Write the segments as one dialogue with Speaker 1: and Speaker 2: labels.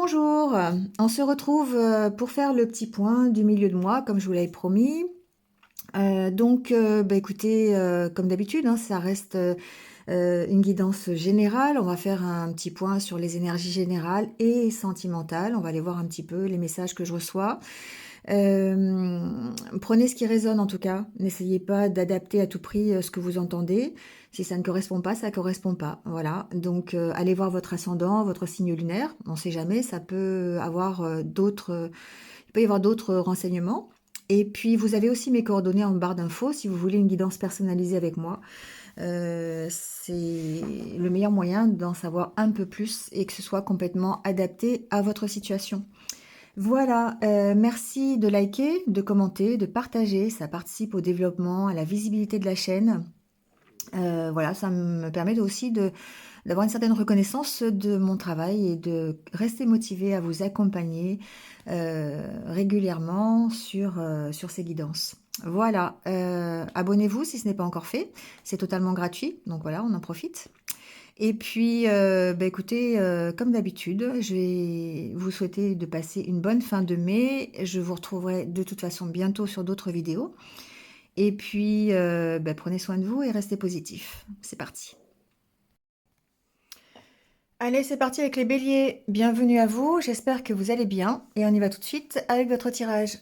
Speaker 1: Bonjour, on se retrouve pour faire le petit point du milieu de mois, comme je vous l'avais promis. Écoutez, comme d'habitude, hein, ça reste une guidance générale. On va faire un petit point sur les énergies générales et sentimentales. On va aller voir un petit peu les messages que je reçois. Prenez ce qui résonne en tout cas. N'essayez pas d'adapter à tout prix ce que vous entendez. Si ça ne correspond pas, ça correspond pas. Voilà. Donc, allez voir votre ascendant, votre signe lunaire. On ne sait jamais, ça peut avoir il peut y avoir d'autres renseignements. Et puis, vous avez aussi mes coordonnées en barre d'infos si vous voulez une guidance personnalisée avec moi. C'est le meilleur moyen d'en savoir un peu plus et que ce soit complètement adapté à votre situation. Voilà, merci de liker, de commenter, de partager, ça participe au développement, à la visibilité de la chaîne. Voilà, ça me permet aussi d'avoir une certaine reconnaissance de mon travail et de rester motivée à vous accompagner régulièrement sur ces guidances. Voilà, abonnez-vous si ce n'est pas encore fait, c'est totalement gratuit, donc voilà, on en profite. Et puis, écoutez, comme d'habitude, je vais vous souhaiter de passer une bonne fin de mai. Je vous retrouverai de toute façon bientôt sur d'autres vidéos. Et puis, prenez soin de vous et restez positifs. C'est parti. Allez, c'est parti avec les béliers. Bienvenue à vous, j'espère que vous allez bien. Et on y va tout de suite avec votre tirage.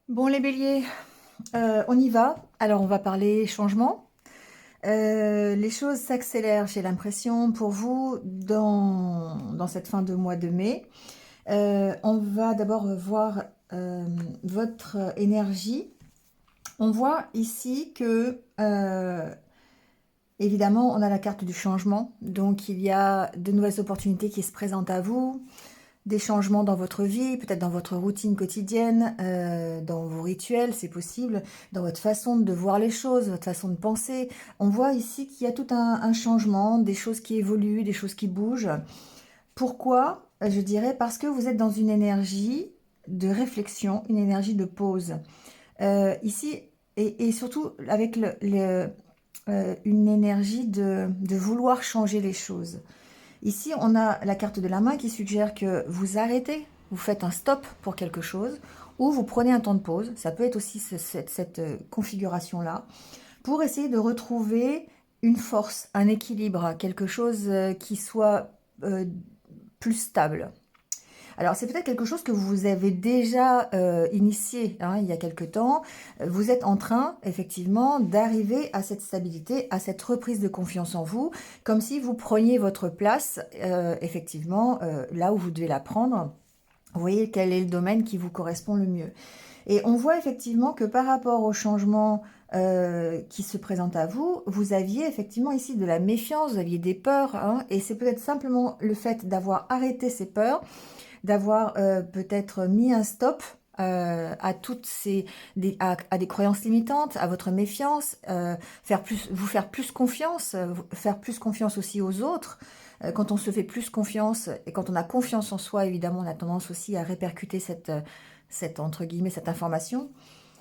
Speaker 1: Bon, les béliers, on y va. Alors, on va parler changement. Les choses s'accélèrent, j'ai l'impression, pour vous dans cette fin de mois de mai. On va d'abord voir votre énergie. On voit ici que, évidemment, on a la carte du changement. Donc, il y a de nouvelles opportunités qui se présentent à vous, des changements dans votre vie, peut-être dans votre routine quotidienne, dans vos rituels, c'est possible, dans votre façon de voir les choses, votre façon de penser. On voit ici qu'il y a tout un changement, des choses qui évoluent, des choses qui bougent. Pourquoi? Je dirais parce que vous êtes dans une énergie de réflexion, une énergie de pause. Ici, et surtout avec une énergie de vouloir changer les choses. Ici, on a la carte de la main qui suggère que vous arrêtez, vous faites un stop pour quelque chose, ou vous prenez un temps de pause. Ça peut être aussi cette configuration-là, pour essayer de retrouver une force, un équilibre, quelque chose qui soit plus stable. Alors, c'est peut-être quelque chose que vous avez déjà initié hein, il y a quelque temps. Vous êtes en train, effectivement, d'arriver à cette stabilité, à cette reprise de confiance en vous, comme si vous preniez votre place, effectivement, là où vous devez la prendre. Vous voyez quel est le domaine qui vous correspond le mieux. Et on voit effectivement que par rapport au changement qui se présente à vous, vous aviez effectivement ici de la méfiance, vous aviez des peurs, hein, et c'est peut-être simplement le fait d'avoir arrêté ces peurs, d'avoir peut-être mis un stop à toutes à des croyances limitantes, à votre méfiance, vous faire plus confiance, faire plus confiance aussi aux autres. Quand on se fait plus confiance et quand on a confiance en soi, évidemment, on a tendance aussi à répercuter cette entre guillemets, cette information.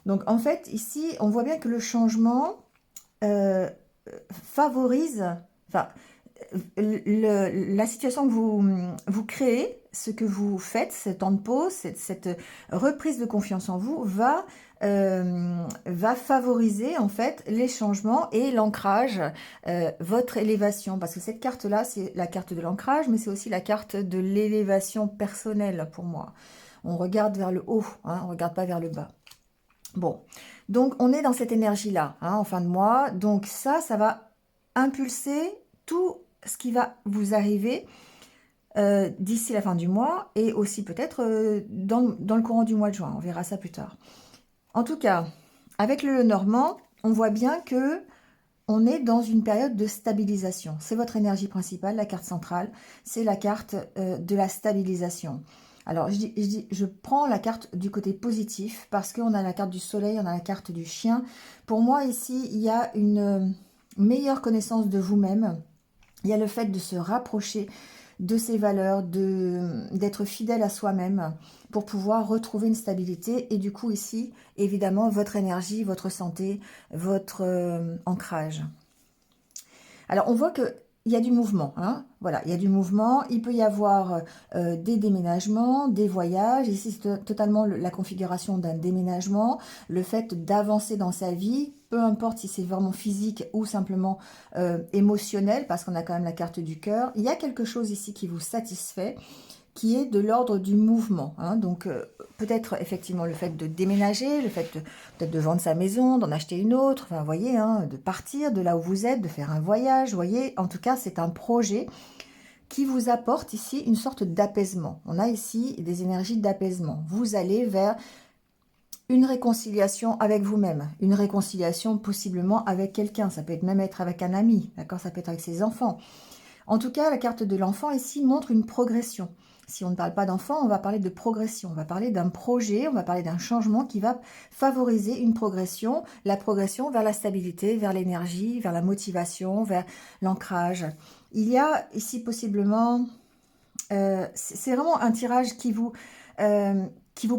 Speaker 1: Donc en fait, ici, on voit bien que le changement euh, favorise, enfin, la situation que vous créez, ce que vous faites, ce temps de pause, cette reprise de confiance en vous va favoriser en fait les changements et l'ancrage, votre élévation. Parce que cette carte-là, c'est la carte de l'ancrage, mais c'est aussi la carte de l'élévation personnelle pour moi. On regarde vers le haut, hein, on ne regarde pas vers le bas. Bon, donc on est dans cette énergie-là, hein, en fin de mois. Donc ça va impulser tout ce qui va vous arriver d'ici la fin du mois et aussi peut-être dans le courant du mois de juin. On verra ça plus tard. En tout cas, avec le Normand, on voit bien que on est dans une période de stabilisation. C'est votre énergie principale, la carte centrale. C'est la carte de la stabilisation. Alors, je prends la carte du côté positif parce qu'on a la carte du soleil, on a la carte du chien. Pour moi, ici, il y a une meilleure connaissance de vous-même. Il y a le fait de se rapprocher de ses valeurs, d'être fidèle à soi-même pour pouvoir retrouver une stabilité. Et du coup, ici, évidemment, votre énergie, votre santé, votre ancrage. Alors, on voit que il y a du mouvement, hein. Voilà, il y a du mouvement. Il peut y avoir des déménagements, des voyages. Ici, c'est totalement la configuration d'un déménagement. Le fait d'avancer dans sa vie, peu importe si c'est vraiment physique ou simplement émotionnel, parce qu'on a quand même la carte du cœur. Il y a quelque chose ici qui vous satisfait, qui est de l'ordre du mouvement, hein. Donc, peut-être effectivement le fait de déménager, le fait peut-être de vendre sa maison, d'en acheter une autre, enfin, vous voyez, hein, de partir de là où vous êtes, de faire un voyage, vous voyez. En tout cas, c'est un projet qui vous apporte ici une sorte d'apaisement. On a ici des énergies d'apaisement. Vous allez vers une réconciliation avec vous-même, une réconciliation possiblement avec quelqu'un. Ça peut être même être avec un ami, d'accord? Ça peut être avec ses enfants. En tout cas, la carte de l'enfant ici montre une progression. Si on ne parle pas d'enfant, on va parler de progression. On va parler d'un projet, on va parler d'un changement qui va favoriser une progression, la progression vers la stabilité, vers l'énergie, vers la motivation, vers l'ancrage. Il y a ici possiblement, c'est vraiment un tirage qui vous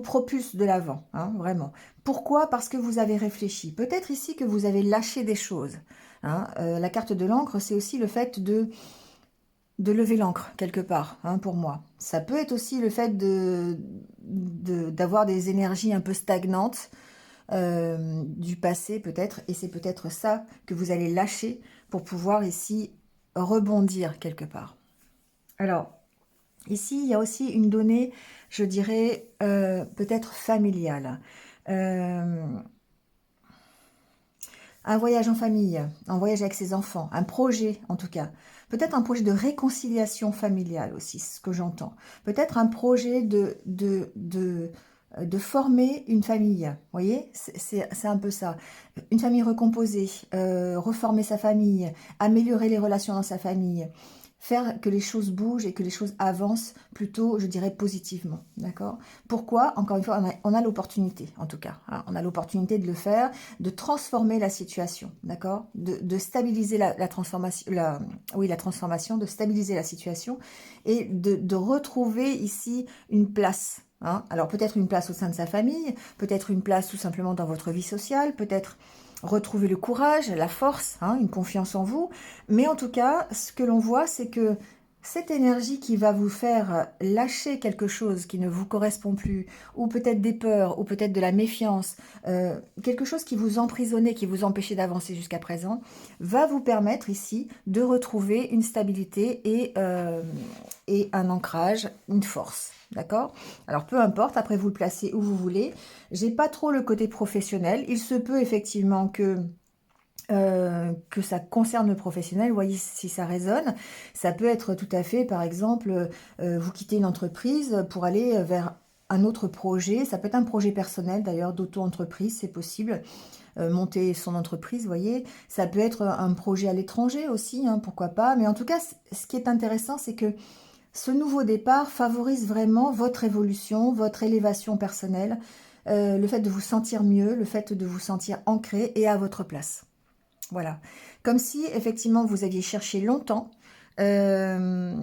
Speaker 1: propulse de l'avant, hein, vraiment. Pourquoi? Parce que vous avez réfléchi. Peut-être ici que vous avez lâché des choses, hein. La carte de l'encre, c'est aussi le fait de lever l'ancre quelque part, hein, pour moi. Ça peut être aussi le fait d'avoir des énergies un peu stagnantes du passé peut-être, et c'est peut-être ça que vous allez lâcher pour pouvoir ici rebondir quelque part. Alors, ici, il y a aussi une donnée, je dirais, peut-être familiale. Euh, un voyage en famille, un voyage avec ses enfants, un projet en tout cas. Peut-être un projet de réconciliation familiale aussi, c'est ce que j'entends. Peut-être un projet de former une famille. Vous voyez, c'est un peu ça. Une famille recomposée, reformer sa famille, améliorer les relations dans sa famille, faire que les choses bougent et que les choses avancent plutôt, je dirais, positivement. D'accord? Pourquoi? Encore une fois, on a l'opportunité, en tout cas, hein. On a l'opportunité de le faire, de transformer la situation, d'accord? De stabiliser la transformation, oui, la transformation, de stabiliser la situation et de retrouver ici une place, hein. Alors peut-être une place au sein de sa famille, peut-être une place tout simplement dans votre vie sociale, peut-être retrouver le courage, la force, hein, une confiance en vous. Mais en tout cas, ce que l'on voit, c'est que cette énergie qui va vous faire lâcher quelque chose qui ne vous correspond plus, ou peut-être des peurs, ou peut-être de la méfiance, quelque chose qui vous emprisonnait, qui vous empêchait d'avancer jusqu'à présent, va vous permettre ici de retrouver une stabilité et un ancrage, une force. D'accord? Alors peu importe, après vous le placez où vous voulez. J'ai pas trop le côté professionnel. Il se peut effectivement que ça concerne le professionnel, vous voyez si ça résonne. Ça peut être tout à fait, par exemple, vous quittez une entreprise pour aller vers un autre projet. Ça peut être un projet personnel d'ailleurs, d'auto-entreprise, c'est possible. Monter son entreprise, vous voyez. Ça peut être un projet à l'étranger aussi, hein, pourquoi pas. Mais en tout cas, ce qui est intéressant, c'est que ce nouveau départ favorise vraiment votre évolution, votre élévation personnelle, le fait de vous sentir mieux, le fait de vous sentir ancré et à votre place. Voilà. Comme si, effectivement, vous aviez cherché longtemps, euh,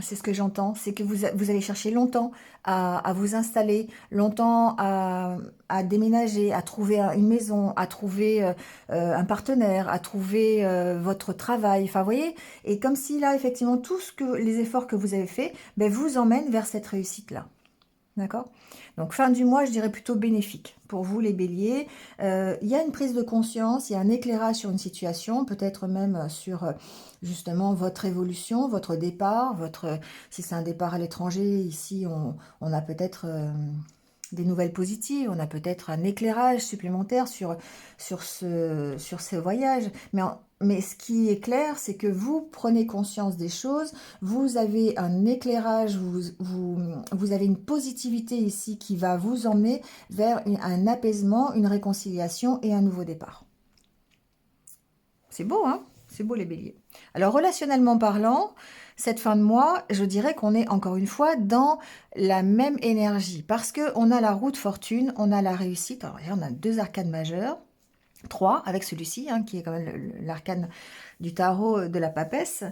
Speaker 1: c'est ce que j'entends, c'est que vous avez cherché longtemps à vous installer, longtemps à déménager, à trouver une maison, à trouver un partenaire, à trouver votre travail, enfin, vous voyez, et comme si là, effectivement, les efforts que vous avez faits, ben, vous emmènent vers cette réussite-là. D'accord? Donc fin du mois, je dirais plutôt bénéfique pour vous les béliers. Il y a une prise de conscience, il y a un éclairage sur une situation, peut-être même sur justement votre évolution, votre départ, si c'est un départ à l'étranger, ici on a peut-être des nouvelles positives, on a peut-être un éclairage supplémentaire sur ce voyage. Mais ce qui est clair, c'est que vous prenez conscience des choses, vous avez un éclairage, vous avez une positivité ici qui va vous emmener vers un apaisement, une réconciliation et un nouveau départ. C'est beau, hein? C'est beau les béliers. Alors, relationnellement parlant, cette fin de mois, je dirais qu'on est encore une fois dans la même énergie parce qu'on a la roue de fortune, on a la réussite. Alors, on a 2 arcanes majeures, 3 avec celui-ci, hein, qui est quand même l'arcane du tarot de la papesse.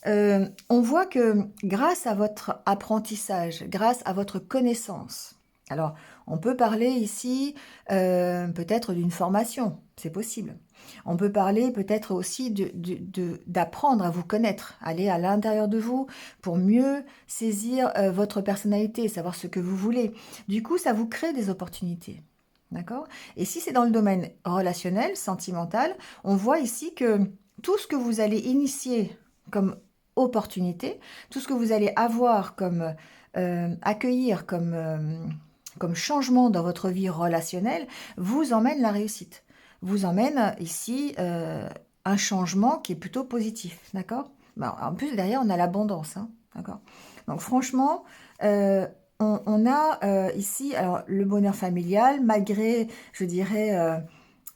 Speaker 1: On voit que grâce à votre apprentissage, grâce à votre connaissance, alors on peut parler ici peut-être d'une formation, c'est possible. On peut parler peut-être aussi d'apprendre à vous connaître, aller à l'intérieur de vous pour mieux saisir votre personnalité, savoir ce que vous voulez. Du coup, ça vous crée des opportunités. D'accord? Et si c'est dans le domaine relationnel, sentimental, on voit ici que tout ce que vous allez initier comme opportunité, tout ce que vous allez avoir comme accueillir comme changement dans votre vie relationnelle, vous emmène la réussite. Vous emmène ici un changement qui est plutôt positif. D'accord? En plus, derrière, on a l'abondance. Hein, d'accord? Donc, franchement, on a ici alors, le bonheur familial, malgré, je dirais,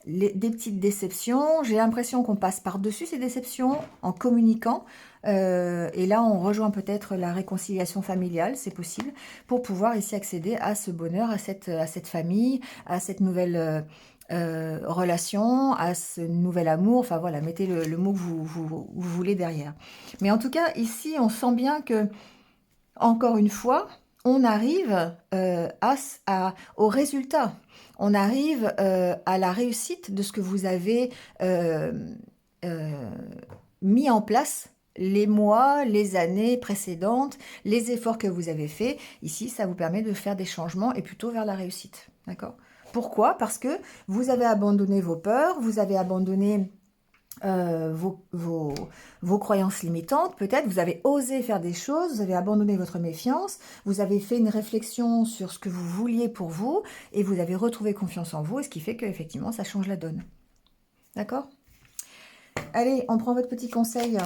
Speaker 1: des petites déceptions. J'ai l'impression qu'on passe par-dessus ces déceptions en communiquant. Et là, on rejoint peut-être la réconciliation familiale, c'est possible, pour pouvoir ici accéder à ce bonheur, à cette famille, à cette nouvelle relation, à ce nouvel amour. Enfin voilà, mettez le mot que vous voulez derrière. Mais en tout cas, ici, on sent bien que encore une fois, on arrive au résultat. On arrive à la réussite de ce que vous avez euh, mis en place les mois, les années précédentes, les efforts que vous avez faits. Ici, ça vous permet de faire des changements et plutôt vers la réussite. D'accord? Pourquoi? Parce que vous avez abandonné vos peurs, vous avez abandonné vos croyances limitantes, peut-être, vous avez osé faire des choses, vous avez abandonné votre méfiance, vous avez fait une réflexion sur ce que vous vouliez pour vous, et vous avez retrouvé confiance en vous, et ce qui fait qu'effectivement, ça change la donne. D'accord? Allez, on prend votre petit conseil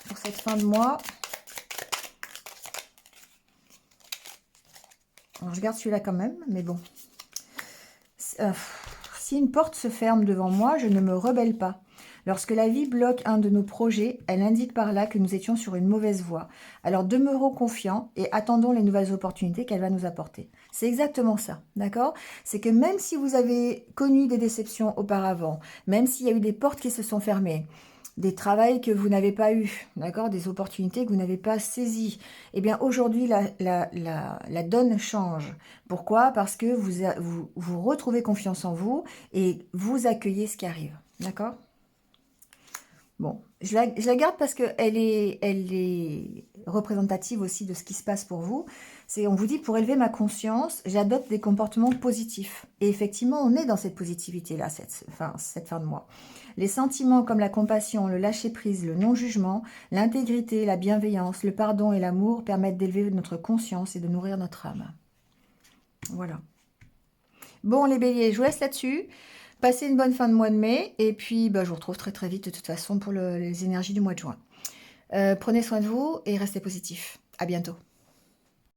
Speaker 1: pour cette fin de mois. Alors, je garde celui-là quand même, mais bon. Si une porte se ferme devant moi, je ne me rebelle pas. Lorsque la vie bloque un de nos projets, elle indique par là que nous étions sur une mauvaise voie. Alors demeurons confiants et attendons les nouvelles opportunités qu'elle va nous apporter. C'est exactement ça, d'accord? C'est que même si vous avez connu des déceptions auparavant, même s'il y a eu des portes qui se sont fermées, des travails que vous n'avez pas eu, d'accord, des opportunités que vous n'avez pas saisies, eh bien aujourd'hui la donne change. Pourquoi? Parce que vous retrouvez confiance en vous et vous accueillez ce qui arrive, d'accord? Bon, je la garde parce qu'elle est représentative aussi de ce qui se passe pour vous. On vous dit, pour élever ma conscience, j'adopte des comportements positifs. Et effectivement, on est dans cette positivité-là, cette fin de mois. Les sentiments comme la compassion, le lâcher-prise, le non-jugement, l'intégrité, la bienveillance, le pardon et l'amour permettent d'élever notre conscience et de nourrir notre âme. Voilà. Bon, les béliers, je vous laisse là-dessus. Passez une bonne fin de mois de mai. Et puis, je vous retrouve très très vite de toute façon pour les énergies du mois de juin. Prenez soin de vous et restez positifs. À bientôt.